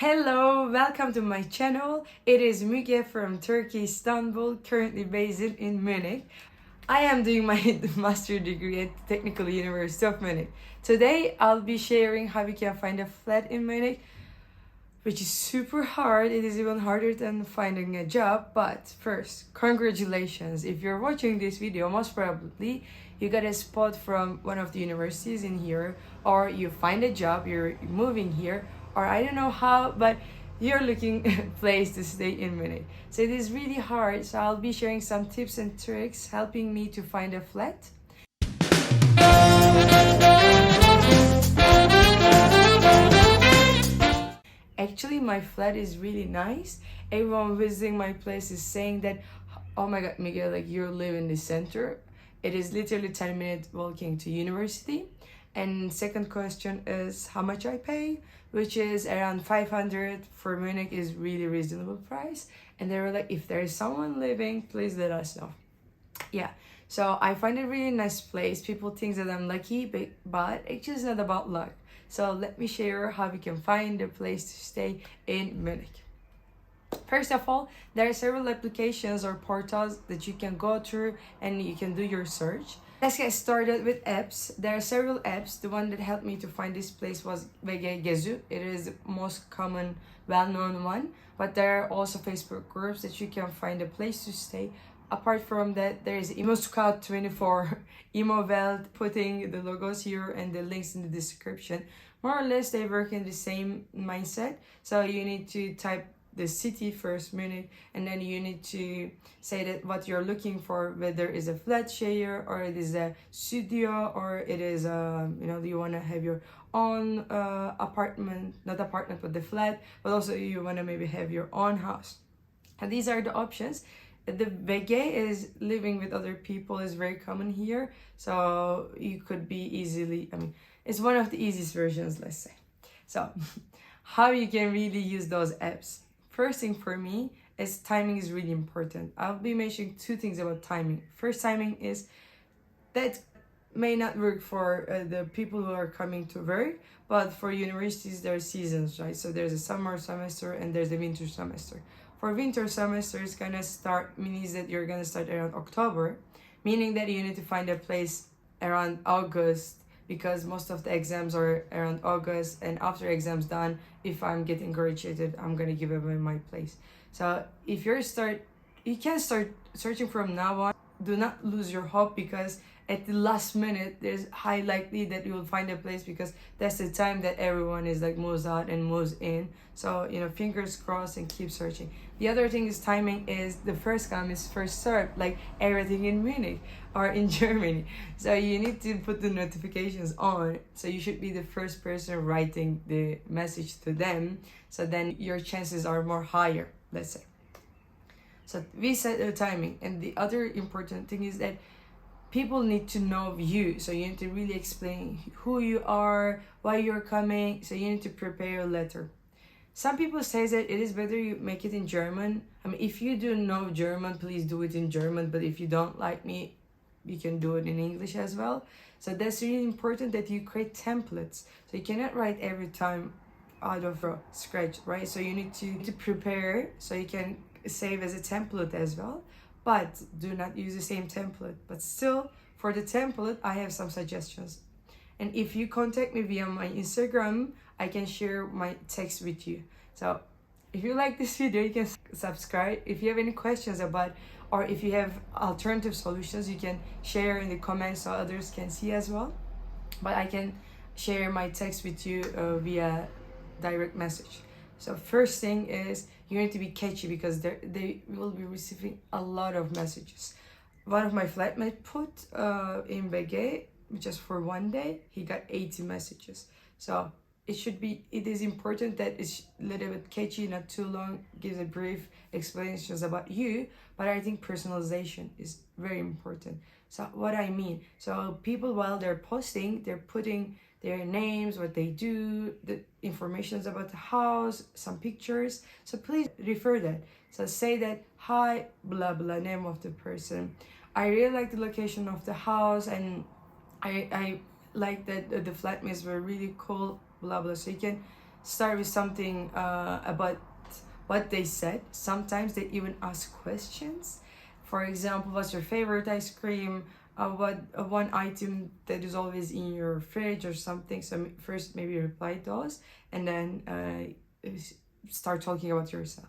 Hello, welcome to my channel. It is Müge from Turkey, Istanbul, currently based in Munich. I am doing my master degree at Technical University of Munich. Today, I'll be sharing how we can find a flat in Munich, which is super hard. It is even harder than finding a job. But first, congratulations. If you're watching this video, most probably you got a spot from one of the universities in here, or you find a job, you're moving here, or I don't know how, but you're looking a place to stay in Munich. So it is really hard. So I'll be sharing some tips and tricks helping me to find a flat. Actually, my flat is really nice. Everyone visiting my place is saying that, oh my God, Miguel, like you live in the center. It is literally 10 minutes walking to university. And second question is how much I pay, which is around 500 for Munich is really reasonable price. And they were like, if there is someone living, please let us know. Yeah, so I find it really nice place. People think that I'm lucky, but it's just not about luck. So let me share how we can find a place to stay in Munich. First of all, there are several applications or portals that you can go through and you can do your search. Let's get started with apps. There are several apps. The one that helped me to find this place was WG-Gesucht. It is the most common, well-known one. But there are also Facebook groups that you can find a place to stay. Apart from that, there is Immowelt 24, Immowelt, putting the logos here and the links in the description. More or less, they work in the same mindset. So you need to type the city first, Munich, and then you need to say that what you're looking for, whether it's a flat share or it is a studio or it is you want to have your own apartment, not apartment but the flat, but also you want to maybe have your own house. And these are the options. The WG is living with other people is very common here, so you could be easily, it's one of the easiest versions, let's say. So how you can really use those apps. First thing for me is timing is really important. I'll be mentioning two things about timing. First, timing is that may not work for the people who are coming to work, but for universities there are seasons, right? So there's a summer semester and there's a winter semester. For winter semester, it's gonna start, means that you're gonna start around October, meaning that you need to find a place around August, because most of the exams are around August, and after exams done, if I'm getting graduated, I'm gonna give away my place. So if you can start searching from now on. Do not lose your hope, because at the last minute, there's high likely that you will find a place, because that's the time that everyone is like moves out and moves in. So, fingers crossed and keep searching. The other thing is timing is the first come is first served, like everything in Munich or in Germany. So you need to put the notifications on. So you should be the first person writing the message to them. So then your chances are more higher, let's say. So we set the timing. And the other important thing is that people need to know you. So you need to really explain who you are, why you're coming. So you need to prepare a letter. Some people say that it is better you make it in German. If you do know German, please do it in German. But if you don't like me, you can do it in English as well. So that's really important that you create templates. So you cannot write every time out of scratch, right? So you need to prepare so you can save as a template as well. But do not use the same template. But still, for the template, I have some suggestions. And if you contact me via my Instagram, I can share my text with you. So if you like this video, you can subscribe. If you have any questions about, or if you have alternative solutions, you can share in the comments so others can see as well. But I can share my text with you via direct message. So first thing is you need to be catchy, because they will be receiving a lot of messages. One of my flatmates put in WG, just for one day, he got 80 messages. So it is important that it's a little bit catchy, not too long, gives a brief explanations about you, but I think personalization is very important. So what I mean, so people while they're posting, they're putting their names, what they do, the informations about the house, some pictures. So please refer that. So say that, hi, blah, blah, name of the person. I really like the location of the house, and I like that the flatmates were really cool, blah, blah. So you can start with something about what they said. Sometimes they even ask questions. For example, what's your favorite ice cream? What one item that is always in your fridge or something. So first maybe reply those, and then start talking about yourself.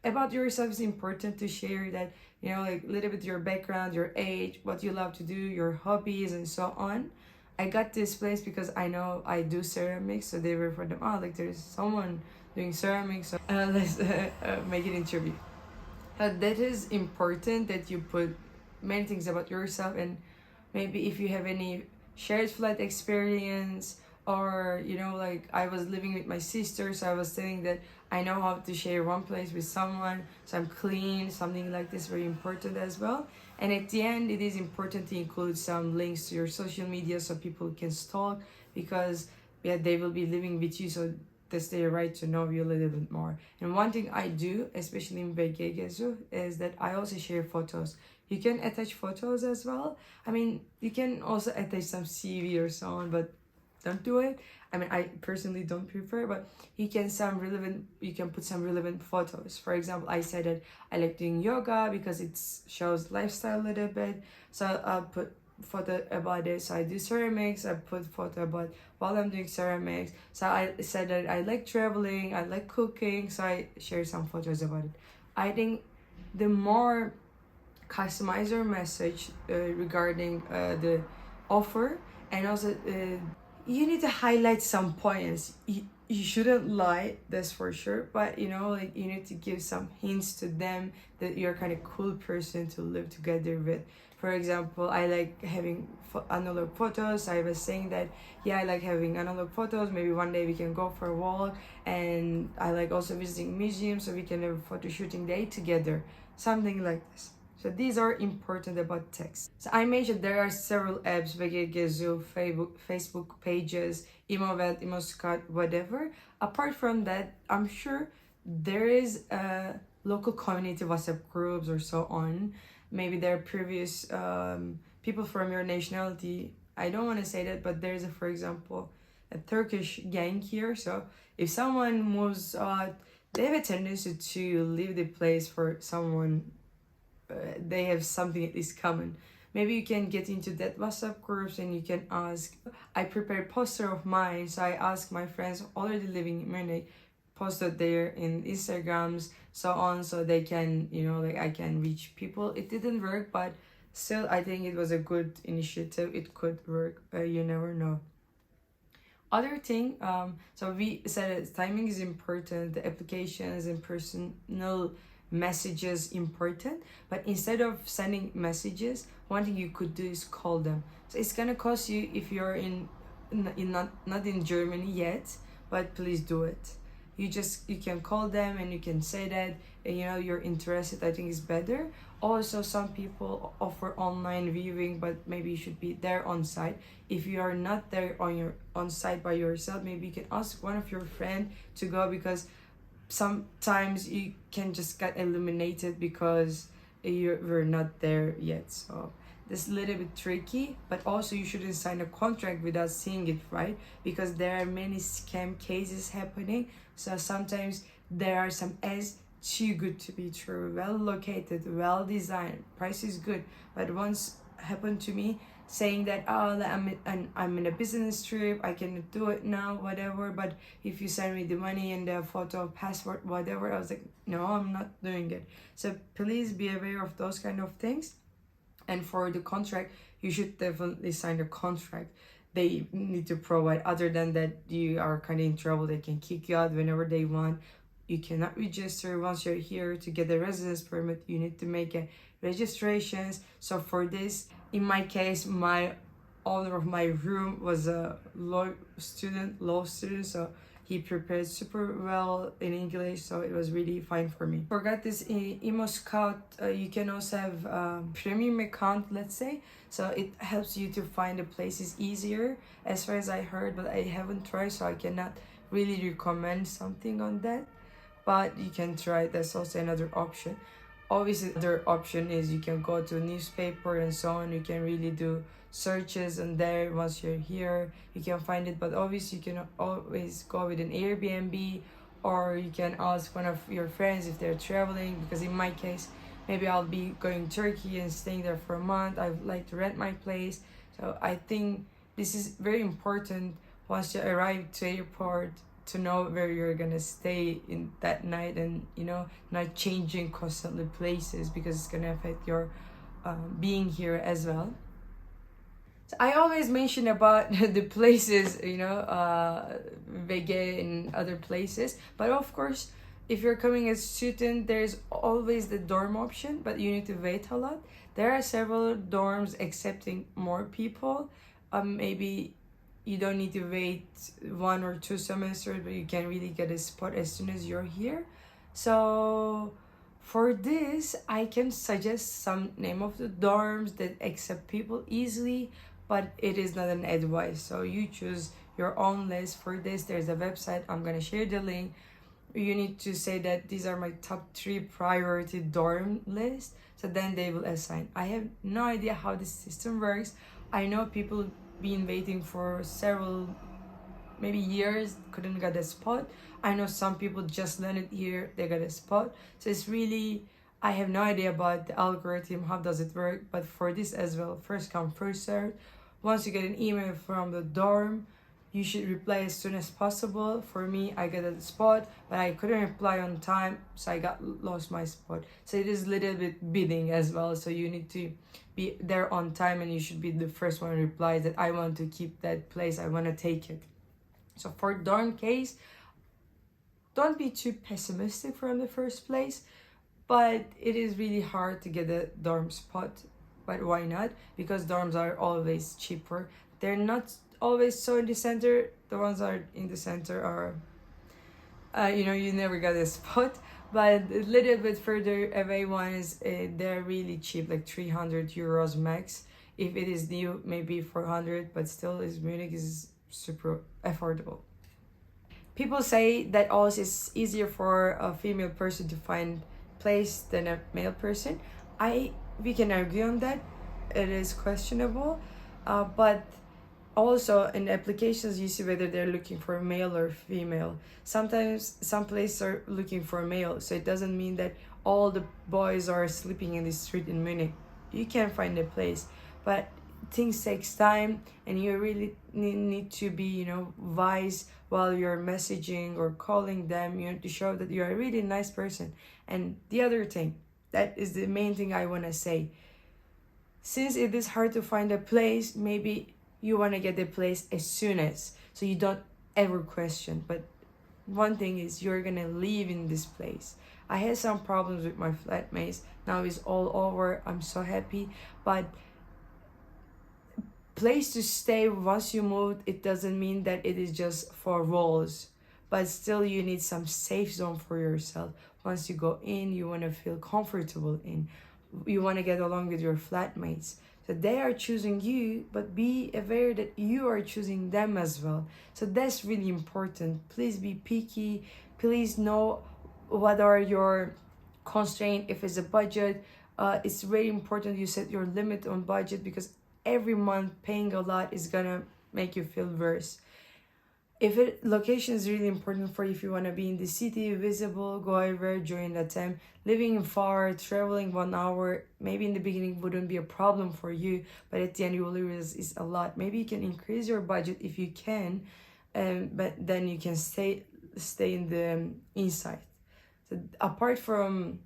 About yourself is important to share that, you know, like a little bit your background, your age, what you love to do, your hobbies, and so on. I got this place because I know I do ceramics, so they were for them. Oh, like there's someone doing ceramics, so let's make an interview. That is important that you put many things about yourself, and maybe if you have any shared flat experience, or you know, like I was living with my sister, so I was saying that I know how to share one place with someone, so I'm clean, something like this, very important as well. And at the end, it is important to include some links to your social media so people can stalk, because yeah, they will be living with you, so that's their right to know you a little bit more. And one thing I do, especially in WG-Gesucht, is that I also share photos. You can attach photos as well. I mean, you can also attach some CV or so on, but don't do it. I mean, I personally don't prefer, but you can put some relevant photos. For example, I said that I like doing yoga because it shows lifestyle a little bit, so I'll put photo about it. So I do ceramics, I put photo about while I'm doing ceramics. So I said that I like traveling, I like cooking, so I share some photos about it. I think the more customize your message regarding the offer, and also you need to highlight some points. You shouldn't lie, that's for sure, but you know, like you need to give some hints to them that you're kind of cool person to live together with. For example, I like having analog photos. I was saying that, yeah, I like having analog photos. Maybe one day we can go for a walk, and I like also visiting museums, so we can have a photo shooting day together, something like this. So these are important about text. So I mentioned there are several apps, WG-Gesucht, Facebook pages, Immowelt, Immowelt, whatever. Apart from that, I'm sure there is a local community WhatsApp groups or so on. Maybe there are previous people from your nationality. I don't want to say that, but there's for example, a Turkish gang here. So if someone moves out, they have a tendency to leave the place for someone. They have something at least common. Maybe you can get into that WhatsApp groups and you can ask. I prepared poster of mine, so I asked my friends already living in Munich, posted there in Instagrams, so on, so they can, you know, like I can reach people. It didn't work, but still I think it was a good initiative. It could work. You never know. Other thing, so we said that timing is important, the applications and personal messages important, but instead of sending messages, one thing you could do is call them. So it's gonna cost you if you're not in Germany yet, but please do it. You can call them and you can say that, you know, you're interested. I think it's better. Also, some people offer online viewing, but maybe you should be there on site. If you are not there on site by yourself, maybe you can ask one of your friends to go, because sometimes you can just get eliminated because you were not there yet. So this is a little bit tricky, but also you shouldn't sign a contract without seeing it, right? Because there are many scam cases happening. So sometimes there are some ads too good to be true, well located, well designed, price is good, but once happened to me saying that, oh, I'm in a business trip, I cannot do it now, whatever, but if you send me the money and the photo, passport, whatever, I was like, no, I'm not doing it. So please be aware of those kind of things. And for the contract, you should definitely sign a contract. They need to provide, other than that you are kind of in trouble, they can kick you out whenever they want. You cannot register once you're here. To get a residence permit, you need to make a registrations. So for this, in my case, my owner of my room was a law student, so he prepared super well in English, so it was really fine for me. Forgot this Imo Scout, you can also have premium account, let's say, so it helps you to find the places easier, as far as I heard, but I haven't tried, so I cannot really recommend something on that, but you can try. That's also another option. Obviously, the other option is you can go to a newspaper and so on. You can really do searches on there. Once you're here, you can find it. But obviously, you can always go with an Airbnb, or you can ask one of your friends if they're traveling. Because in my case, maybe I'll be going to Turkey and staying there for a month. I would like to rent my place. So I think this is very important once you arrive to airport, to know where you're gonna stay in that night, and not changing constantly places, because it's gonna affect your being here as well. So I always mention about the places, WG in other places, but of course, if you're coming as student, there's always the dorm option, but you need to wait a lot. There are several dorms accepting more people. Maybe you don't need to wait 1 or 2 semesters, but you can really get a spot as soon as you're here. So for this, I can suggest some name of the dorms that accept people easily, but it is not an advice. So you choose your own list. For this, there's a website. I'm gonna share the link. You need to say that these are my top 3 priority dorm list. So then they will assign. I have no idea how this system works. I know people been waiting for several, maybe years, couldn't get a spot. I know some people just landed here, they got a spot. So it's really, I have no idea about the algorithm, how does it work. But for this as well, first come, first serve. Once you get an email from the dorm, you should reply as soon as possible. For me, I got a spot, but I couldn't reply on time, so I lost my spot. So it is a little bit bidding as well. So you need to be there on time, and you should be the first one to reply that I want to keep that place, I want to take it. So for dorm case, don't be too pessimistic from the first place, but it is really hard to get a dorm spot. But why not? Because dorms are always cheaper. They're not always so in the center. The ones are in the center are you never got a spot. But a little bit further away ones, they're really cheap, like 300 euros max. If it is new, maybe 400, but still Munich is super affordable. People say that also it's easier for a female person to find place than a male person. We can argue on that. It is questionable, but also in applications you see whether they're looking for male or female. Sometimes some places are looking for male, so it doesn't mean that all the boys are sleeping in the street in Munich. You can find a place, but things takes time, and you really need to be wise while you're messaging or calling them. You have to show that you're a really nice person. And the other thing, that is the main thing I want to say, since it is hard to find a place, maybe you want to get the place as soon as, so you don't ever question. But one thing is, you're gonna live in this place. I had some problems with my flatmates. Now it's all over. I'm so happy. But place to stay once you move, it doesn't mean that it is just for walls, but still you need some safe zone for yourself. Once you go in, you want to feel comfortable in, you want to get along with your flatmates. So they are choosing you, but be aware that you are choosing them as well. So that's really important. Please be picky. Please know what are your constraints. If it's a budget, it's very important you set your limit on budget, because every month paying a lot is gonna make you feel worse. Location is really important for you. If you want to be in the city, visible, go everywhere during that time. Living far, traveling 1 hour, maybe in the beginning wouldn't be a problem for you, but at the end you will realize it's a lot. Maybe you can increase your budget if you can, but then you can stay in the inside. So apart from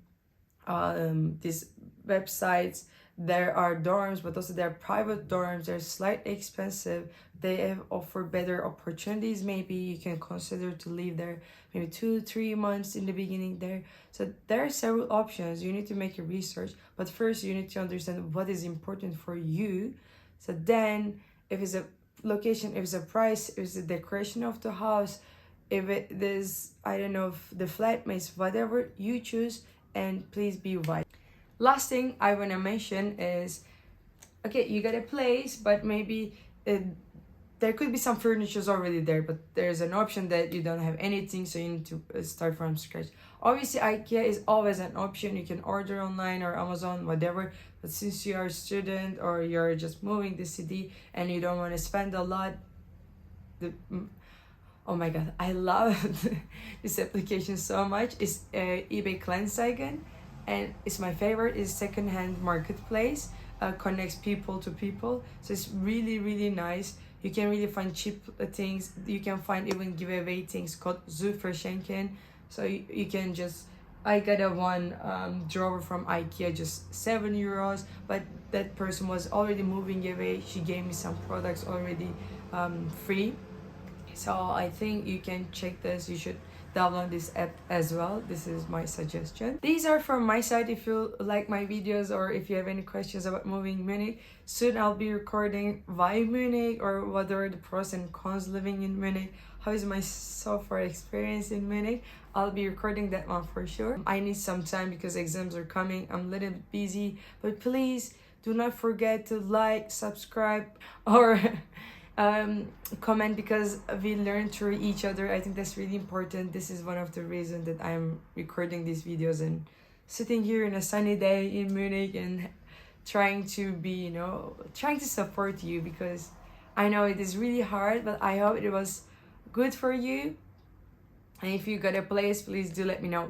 these websites, there are dorms, but also there are private dorms. They're slightly expensive. They offer better opportunities. Maybe you can consider to live there maybe 2-3 months in the beginning there. So there are several options. You need to make your research, but first you need to understand what is important for you. So then, if it's a location, if it's a price, if it's the decoration of the house, if it is, I don't know, the flatmates, whatever you choose, and please be wise. Last thing I want to mention is, okay, you got a place, but maybe there could be some furnitures already there, but there's an option that you don't have anything, so you need to start from scratch. Obviously, IKEA is always an option. You can order online or Amazon, whatever. But since you are a student or you're just moving the city and you don't want to spend a lot, oh my god, I love this application so much. It's eBay Kleinanzeigen, and it's my favorite. It's second-hand marketplace. Connects people to people, so it's really, really nice. You can really find cheap things. You can find even giveaway things called Zu Verschenken. So you can just, I got a one drawer from IKEA, just €7, but that person was already moving away. She gave me some products already free. So I think you can check this. You should download this app as well. This is my suggestion. These are from my side. If you like my videos or if you have any questions about moving Munich, soon I'll be recording why Munich, or what are the pros and cons living in Munich. How is my so far experience in Munich? I'll be recording that one for sure. I need some time because exams are coming. I'm a little bit busy, but please do not forget to like, subscribe, or comment, because we learn through each other. I think that's really important. This is one of the reasons that I'm recording these videos and sitting here in a sunny day in Munich and trying to be, trying to support you, because I know it is really hard, but I hope it was good for you. And if you got a place, please do let me know.